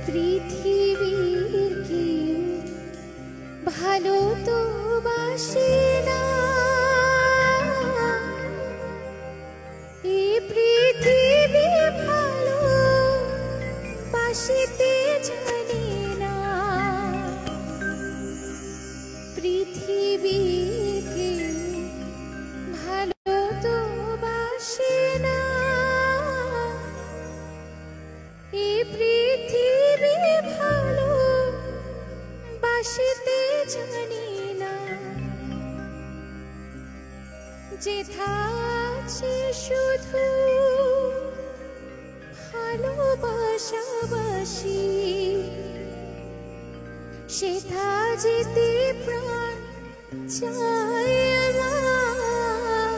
পৃথিবীর কেউ ভালো তো বাসে না, এই পৃথিবী ভালো বাসিতে জানে না। পৃথিবীর কেউ ভালো তো বাসে না, এই পৃথিবী ভালো বাসিতে জানে না। যেথা আছে শুধু ভালোবাসাবাসি, সেথা যেতে প্রাণ চায় আমার।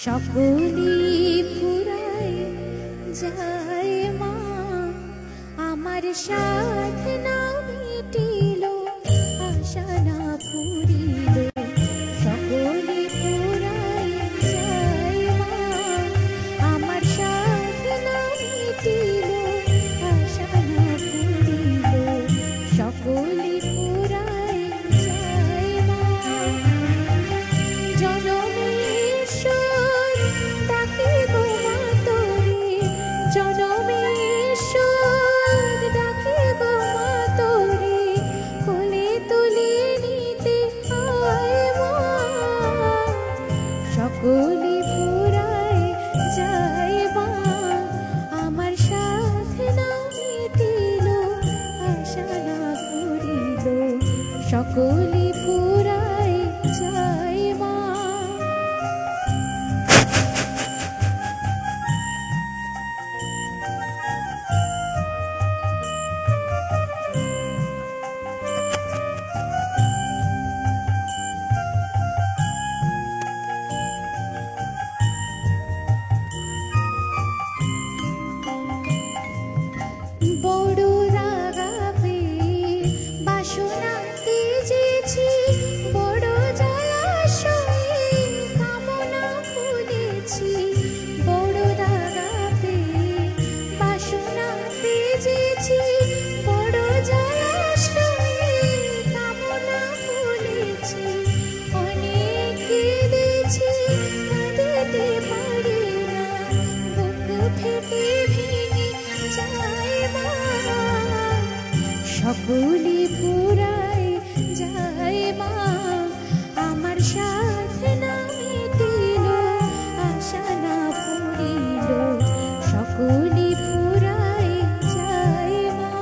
সকলি ফুরায় যায় মা, আমার সাধনা মিটিল, আশা না ফুরিল। সকলি ফুরায় যায় মা, আমার সাধনা মিটিল, আশা না ফুরিল। সকলি ফুরায় যায় মা। জনমেশ্বর ডাকে গো মা তোরে, জনমেশ্বর ডাকে গো মা তোরে, কোলে তুলে নিতে আয় মা। সকলি ফুরায় যায় মা, আমার সাধনা মিটিল, আশা না ফুরিল। সকলি ফুরায় যায় মা। বড় রাগাবে বাসনা তেজেছি, বড় জলাশয়ে কামনা ফুলেছি। বড় রাগাবে বাসনা তেজেছি, বড় জলাশয়ে কামনা ফুলেছি। অনেক কেঁদেছি, কাঁদিতে পারি না, বুক ফেটে ভেঙে যায় মা। সকলি ফুরায় যায় মা, আমার সাধনা মিটিল, আশা না ফুরিল। সকলি ফুরায় যায় মা।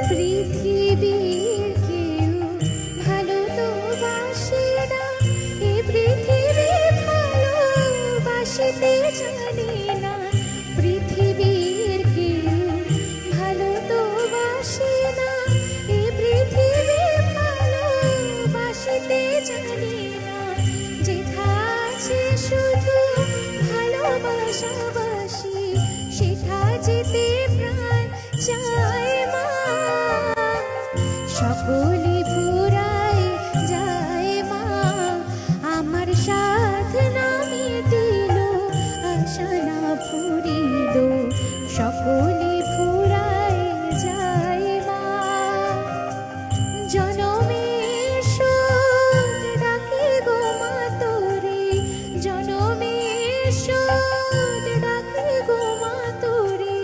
পৃথিবীর কেউ ভালো তো বাসে না, এই পৃথিবী ভালো বাসিতে জানে না। পৃথিবীর কেউ ভালো তো বাসে না, এই পৃথিবী ভালো বাসিতে জানে না। যেথা আছে শুধু ভালোবাসাবাসি, সেথা যেতে প্রাণ চায় মা। সকলি ফুরায় যায় মা, আমার সাধনা মিটিল, আশা না ফুরিল। সকলি ফুরায় যায় মা। জনমেশ্বর ডাকে গো মা তোরে, জনমেশ্বর ডাকে গো মা তোরে,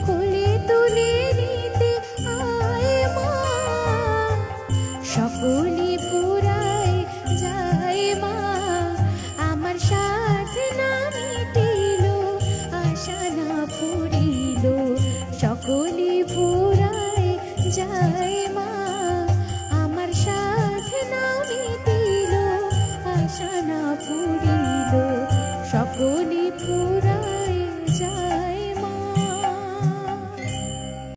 কোলে তুলে নিতে আয় মা। সকলি ফুরায় যায় মা, আমার সাধনা মিটিল, আশা না ফুরিল। সকলি ফুরায় যায় মা, আমার সাধনা মিটিল, আশা না ফুরিল। সকলি